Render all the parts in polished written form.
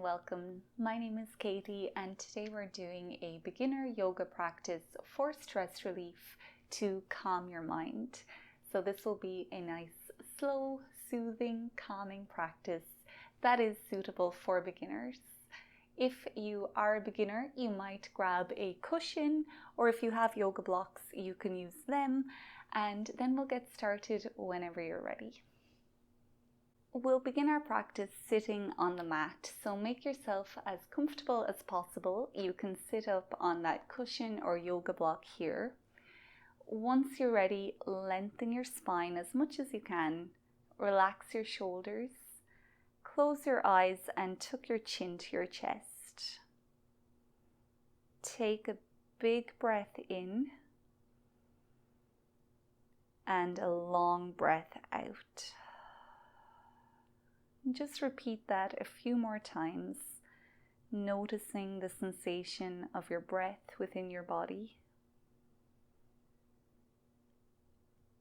welcome. My name is Katie and today we're doing a beginner yoga practice for stress relief to calm your mind. So this will be a nice, slow, soothing, calming practice that is suitable for beginners. If you are a beginner, you might grab a cushion, or if you have yoga blocks, you can use them, and then we'll get started whenever you're ready. We'll begin our practice sitting on the mat, so make yourself as comfortable as possible. You can sit up on that cushion or yoga block here. Once you're ready, lengthen your spine as much as you can. Relax your shoulders. Close your eyes and tuck your chin to your chest. Take a big breath in and a long breath out. Just repeat that a few more times, noticing the sensation of your breath within your body.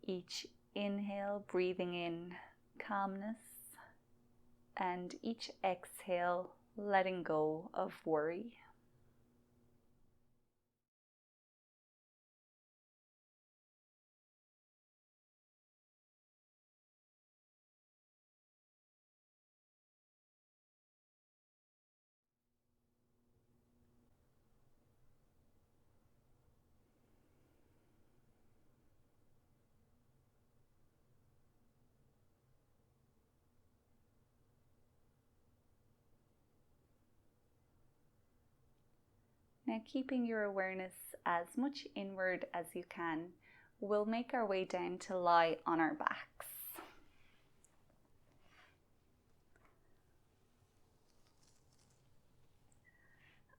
Each inhale, breathing in calmness, and each exhale, letting go of worry. Now, keeping your awareness as much inward as you can, we'll make our way down to lie on our backs.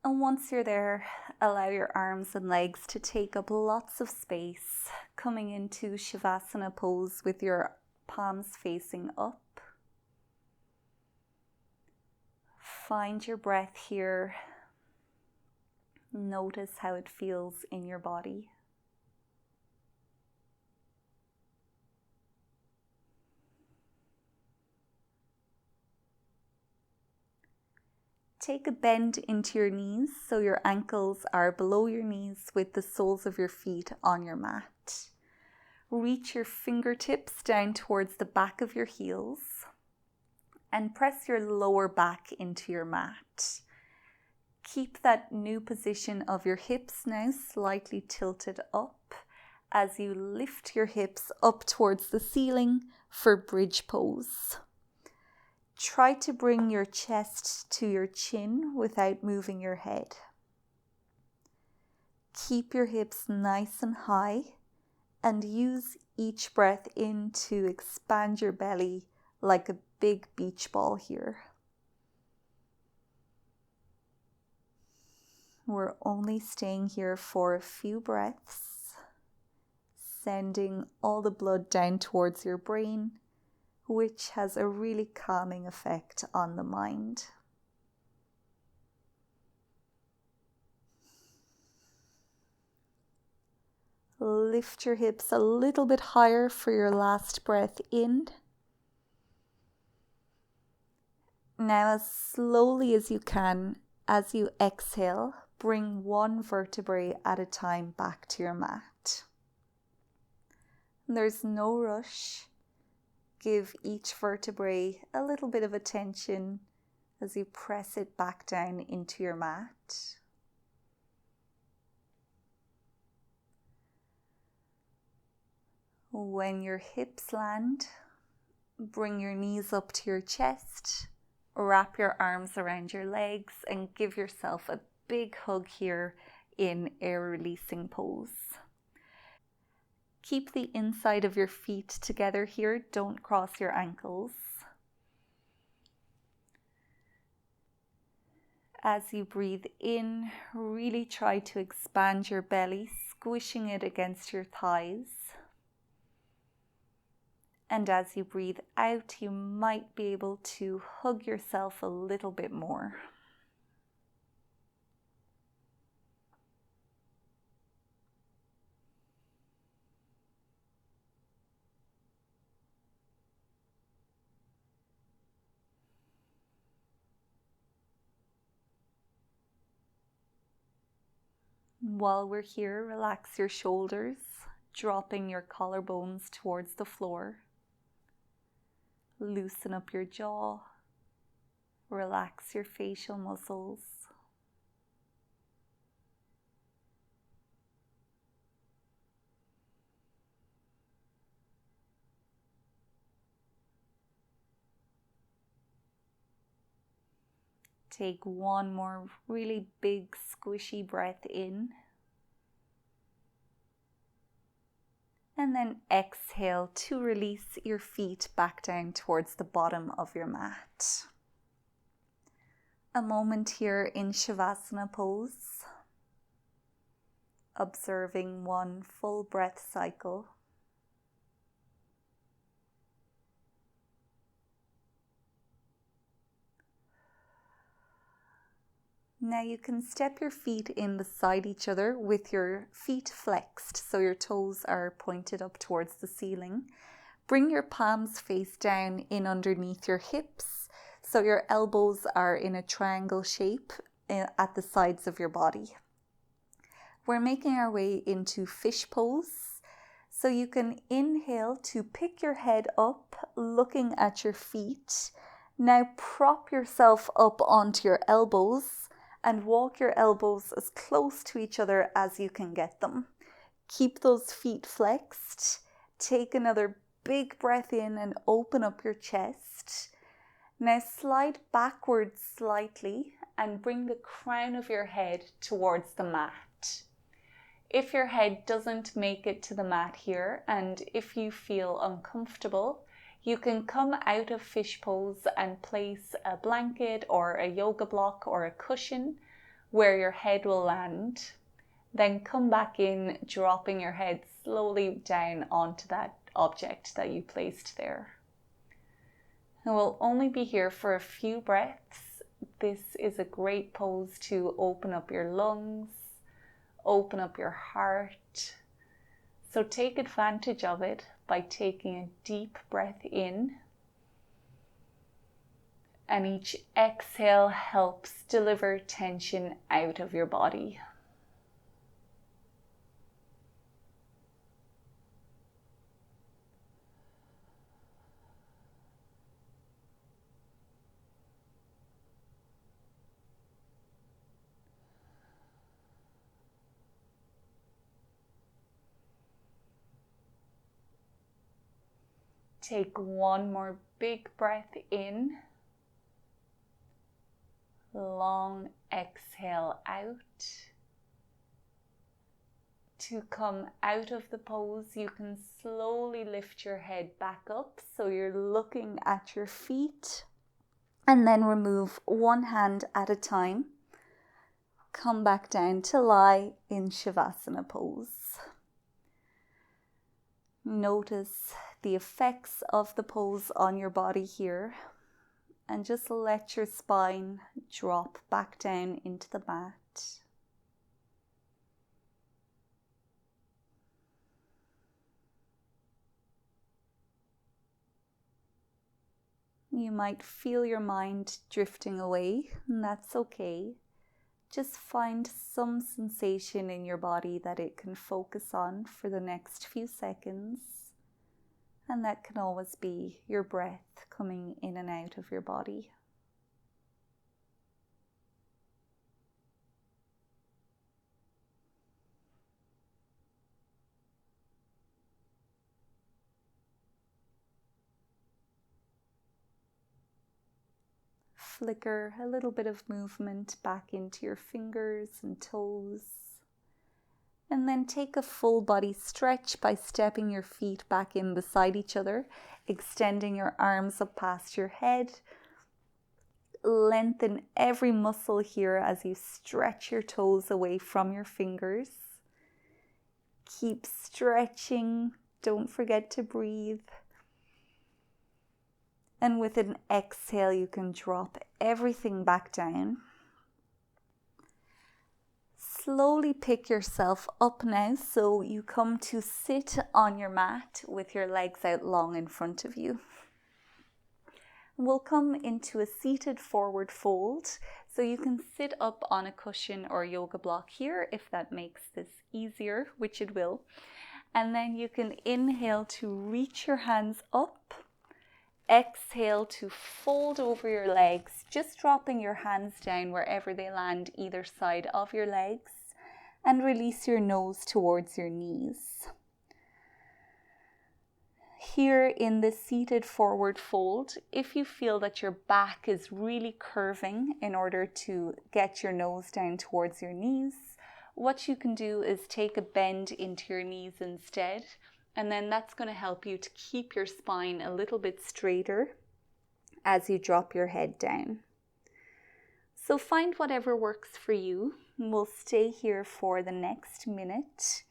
And once you're there, allow your arms and legs to take up lots of space, coming into Savasana Pose with your palms facing up. Find your breath here. Notice how it feels in your body. Take a bend into your knees so your ankles are below your knees with the soles of your feet on your mat. Reach your fingertips down towards the back of your heels and press your lower back into your mat. Keep that new position of your hips now slightly tilted up as you lift your hips up towards the ceiling for bridge pose. Try to bring your chest to your chin without moving your head. Keep your hips nice and high and use each breath in to expand your belly like a big beach ball here. We're only staying here for a few breaths, sending all the blood down towards your brain, which has a really calming effect on the mind. Lift your hips a little bit higher for your last breath in. Now, as slowly as you can, as you exhale, bring one vertebrae at a time back to your mat. There's no rush. Give each vertebrae a little bit of attention as you press it back down into your mat. When your hips land, bring your knees up to your chest, wrap your arms around your legs and give yourself a big hug here in air releasing pose. Keep the inside of your feet together here, don't cross your ankles. As you breathe in, really try to expand your belly, squishing it against your thighs. And as you breathe out, you might be able to hug yourself a little bit more. While we're here, relax your shoulders, dropping your collarbones towards the floor. Loosen up your jaw. Relax your facial muscles. Take one more really big squishy breath in. And then exhale to release your feet back down towards the bottom of your mat. A moment here in Savasana Pose, observing one full breath cycle. Now you can step your feet in beside each other with your feet flexed, so your toes are pointed up towards the ceiling. Bring your palms face down in underneath your hips, so your elbows are in a triangle shape at the sides of your body. We're making our way into fish pose, so you can inhale to pick your head up, looking at your feet. Now prop yourself up onto your elbows and walk your elbows as close to each other as you can get them. Keep those feet flexed. Take another big breath in and open up your chest. Now slide backwards slightly and bring the crown of your head towards the mat. If your head doesn't make it to the mat here, and if you feel uncomfortable, you can come out of fish pose and place a blanket or a yoga block or a cushion where your head will land. Then come back in, dropping your head slowly down onto that object that you placed there. And we'll only be here for a few breaths. This is a great pose to open up your lungs, open up your heart. So take advantage of it by taking a deep breath in, and each exhale helps deliver tension out of your body. Take one more big breath in. Long exhale out. To come out of the pose, you can slowly lift your head back up so you're looking at your feet, and then remove one hand at a time. Come back down to lie in Savasana Pose. Notice the effects of the pose on your body here, and just let your spine drop back down into the mat. You might feel your mind drifting away, and that's okay. Just find some sensation in your body that it can focus on for the next few seconds. And that can always be your breath coming in and out of your body. Flicker a little bit of movement back into your fingers and toes. And then take a full body stretch by stepping your feet back in beside each other, extending your arms up past your head. Lengthen every muscle here as you stretch your toes away from your fingers. Keep stretching. Don't forget to breathe. And with an exhale, you can drop everything back down. Slowly pick yourself up now, so you come to sit on your mat with your legs out long in front of you. We'll come into a seated forward fold. So you can sit up on a cushion or yoga block here if that makes this easier, which it will. And then you can inhale to reach your hands up. Exhale to fold over your legs, just dropping your hands down wherever they land either side of your legs. And release your nose towards your knees. Here in the seated forward fold, if you feel that your back is really curving in order to get your nose down towards your knees, what you can do is take a bend into your knees instead, and then that's going to help you to keep your spine a little bit straighter as you drop your head down. So find whatever works for you. We'll stay here for the next minute.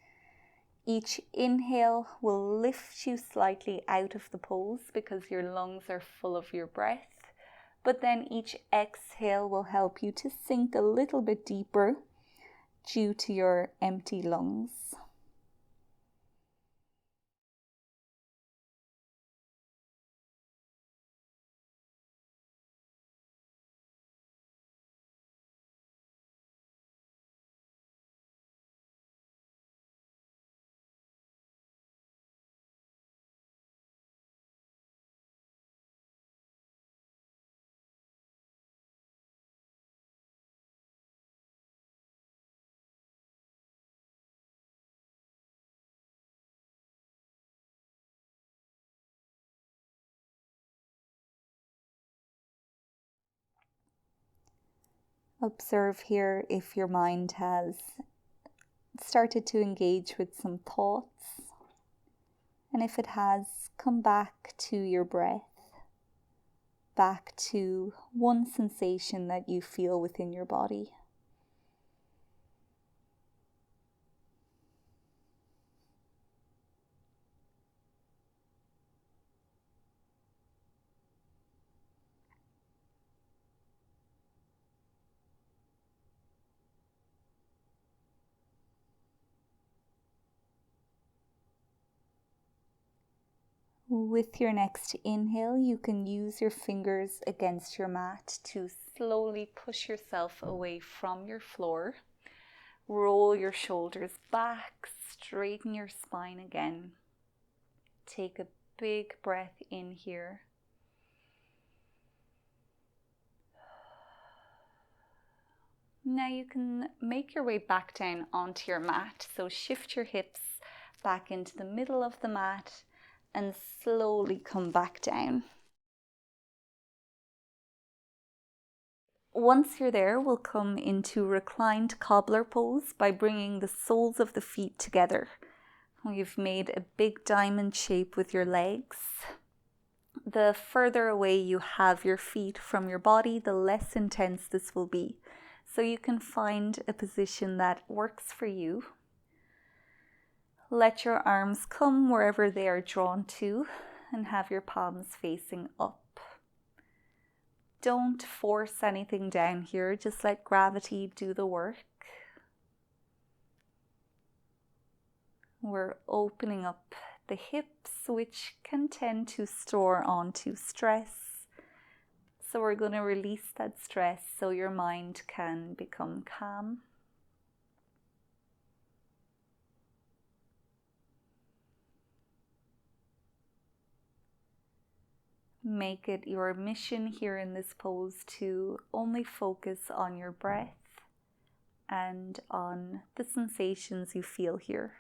Each inhale will lift you slightly out of the pose because your lungs are full of your breath. But then each exhale will help you to sink a little bit deeper due to your empty lungs. Observe here if your mind has started to engage with some thoughts. And if it has, come back to your breath, back to one sensation that you feel within your body. With your next inhale, you can use your fingers against your mat to slowly push yourself away from your floor. Roll your shoulders back, straighten your spine again. Take a big breath in here. Now you can make your way back down onto your mat. So shift your hips back into the middle of the mat and slowly come back down. Once you're there, we'll come into reclined cobbler pose by bringing the soles of the feet together. You've made a big diamond shape with your legs. The further away you have your feet from your body, the less intense this will be. So you can find a position that works for you. Let your arms come wherever they are drawn to and have your palms facing up. Don't force anything down here, just let gravity do the work. We're opening up the hips, which can tend to store onto stress. So we're going to release that stress so your mind can become calm. Make it your mission here in this pose to only focus on your breath and on the sensations you feel here.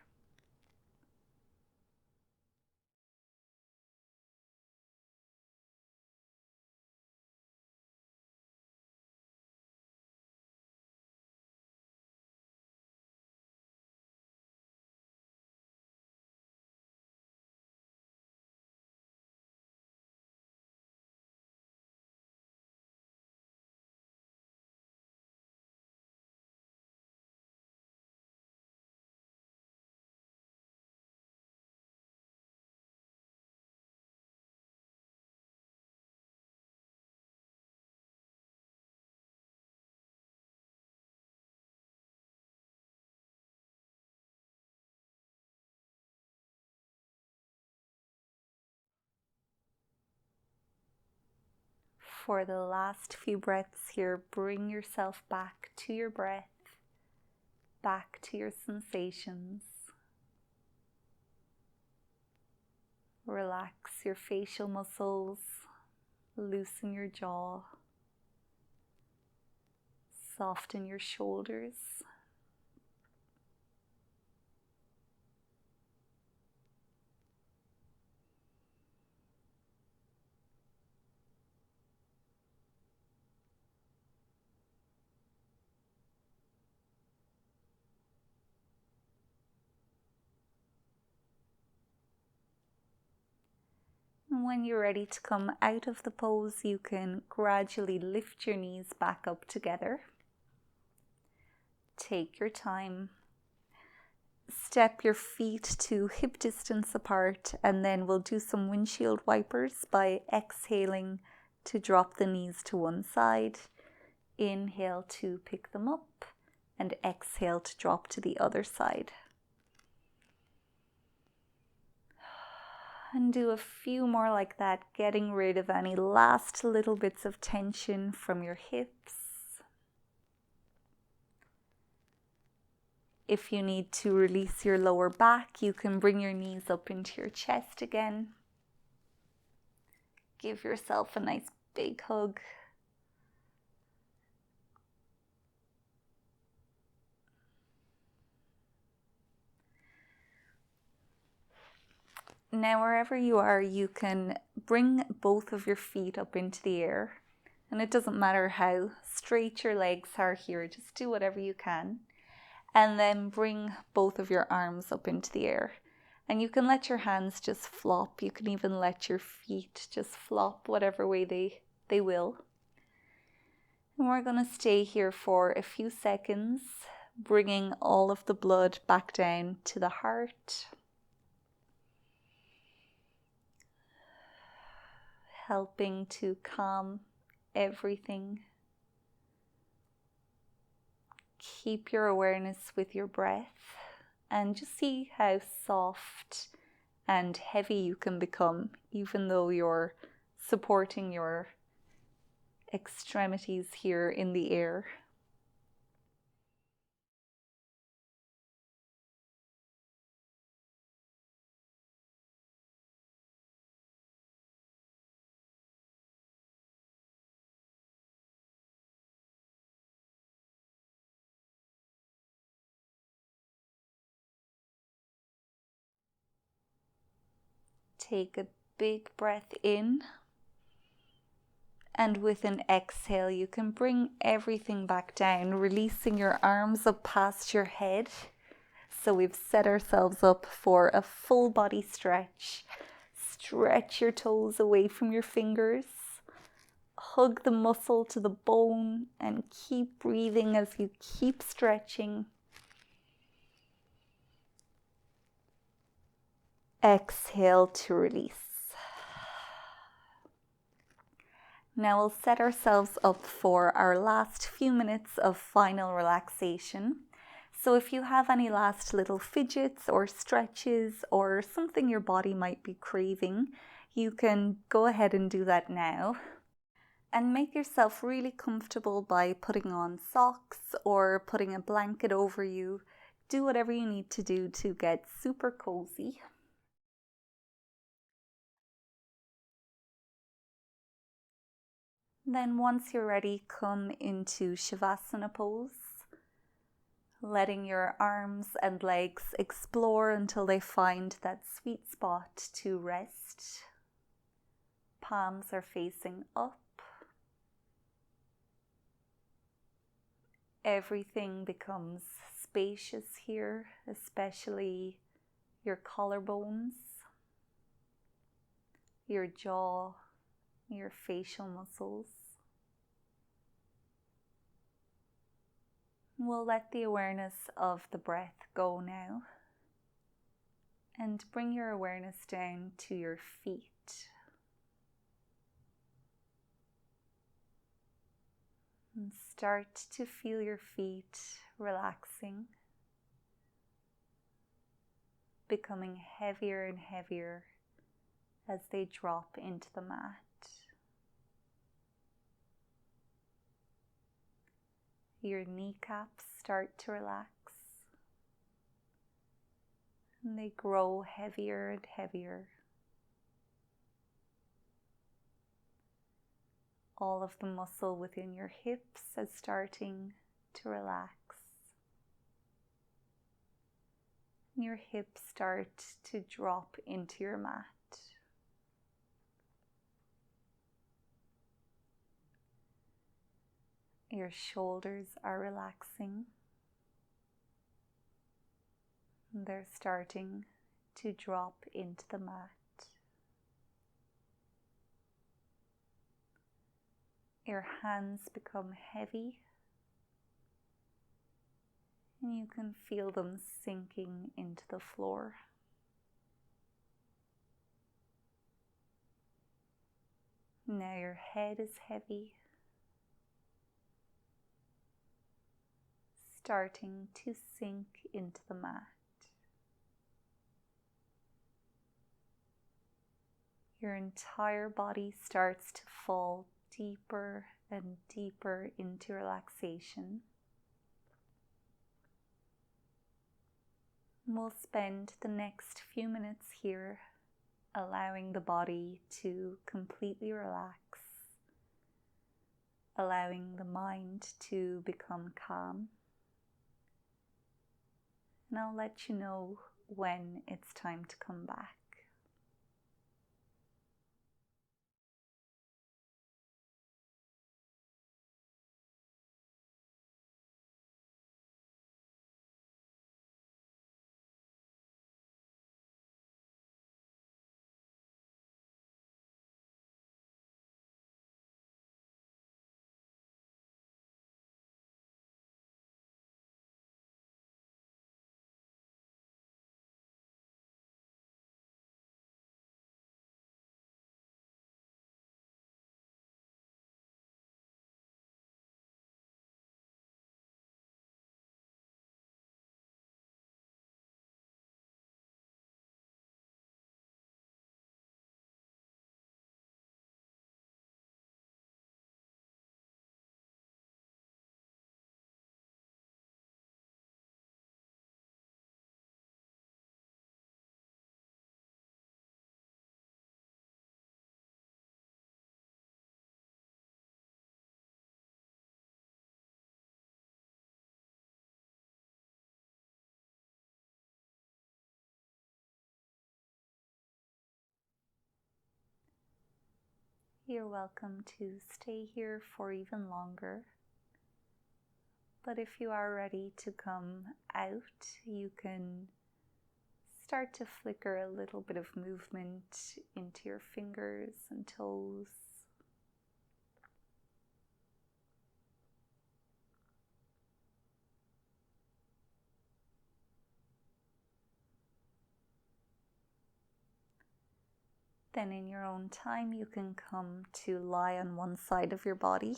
For the last few breaths here, bring yourself back to your breath, back to your sensations. Relax your facial muscles, loosen your jaw, soften your shoulders. When you're ready to come out of the pose, you can gradually lift your knees back up together. Take your time. Step your feet to hip distance apart, and then we'll do some windshield wipers by exhaling to drop the knees to one side. Inhale to pick them up, and exhale to drop to the other side. And do a few more like that, getting rid of any last little bits of tension from your hips. If you need to release your lower back, you can bring your knees up into your chest again. Give yourself a nice big hug. Now, wherever you are, you can bring both of your feet up into the air. And it doesn't matter how straight your legs are here, just do whatever you can. And then bring both of your arms up into the air. And you can let your hands just flop. You can even let your feet just flop whatever way they will. And we're going to stay here for a few seconds, bringing all of the blood back down to the heart. Helping to calm everything. Keep your awareness with your breath and just see how soft and heavy you can become, even though you're supporting your extremities here in the air. Take a big breath in, and with an exhale you can bring everything back down, releasing your arms up past your head. So we've set ourselves up for a full body stretch. Stretch your toes away from your fingers. Hug the muscle to the bone and keep breathing as you keep stretching. Exhale to release. Now we'll set ourselves up for our last few minutes of final relaxation. So if you have any last little fidgets or stretches or something your body might be craving, you can go ahead and do that now. And make yourself really comfortable by putting on socks or putting a blanket over you. Do whatever you need to do to get super cozy. Then once you're ready, come into Savasana Pose, letting your arms and legs explore until they find that sweet spot to rest. Palms are facing up. Everything becomes spacious here, especially your collarbones, your jaw, your facial muscles. We'll let the awareness of the breath go now and bring your awareness down to your feet. And start to feel your feet relaxing, becoming heavier and heavier as they drop into the mat. Your kneecaps start to relax, and they grow heavier and heavier. All of the muscle within your hips is starting to relax. Your hips start to drop into your mat. Your shoulders are relaxing. They're starting to drop into the mat. Your hands become heavy, and you can feel them sinking into the floor. Now your head is heavy, starting to sink into the mat. Your entire body starts to fall deeper and deeper into relaxation. We'll spend the next few minutes here allowing the body to completely relax, allowing the mind to become calm. And I'll let you know when it's time to come back. You're welcome to stay here for even longer. But if you are ready to come out, you can start to flicker a little bit of movement into your fingers and toes. Then in your own time, you can come to lie on one side of your body.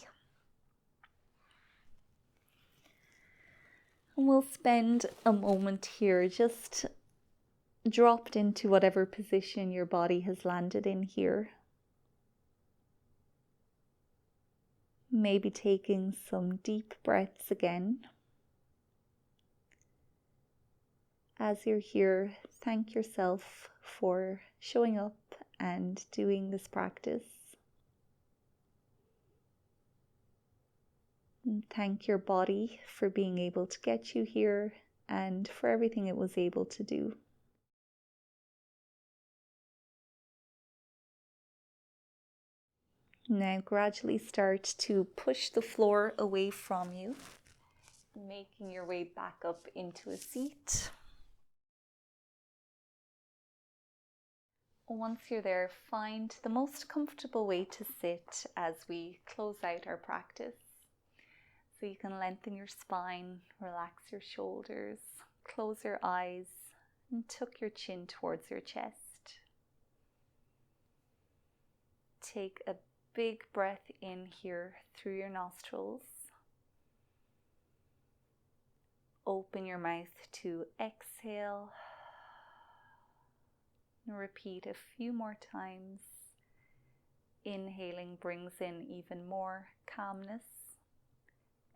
And we'll spend a moment here just dropped into whatever position your body has landed in here. Maybe taking some deep breaths again. As you're here, thank yourself for showing up and doing this practice. And thank your body for being able to get you here and for everything it was able to do. Now gradually start to push the floor away from you, making your way back up into a seat. Once you're there, find the most comfortable way to sit as we close out our practice. So you can lengthen your spine, relax your shoulders, close your eyes, and tuck your chin towards your chest. Take a big breath in here through your nostrils. Open your mouth to exhale. And repeat a few more times. Inhaling brings in even more calmness.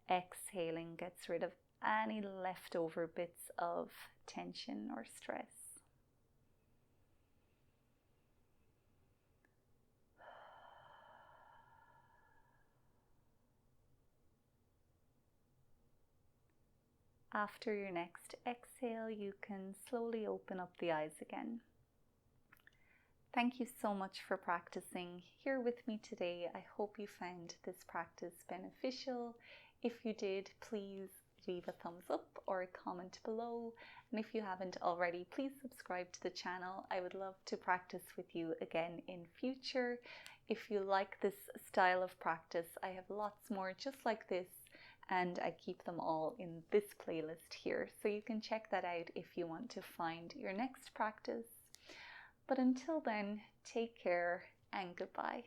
exhaling gets rid of any leftover bits of tension or stress. After your next exhale, you can slowly open up the eyes again. Thank you so much for practicing here with me today. I hope you found this practice beneficial. If you did, please leave a thumbs up or a comment below. And if you haven't already, please subscribe to the channel. I would love to practice with you again in future. If you like this style of practice, I have lots more just like this, and I keep them all in this playlist here. So you can check that out if you want to find your next practice. But until then, take care and goodbye.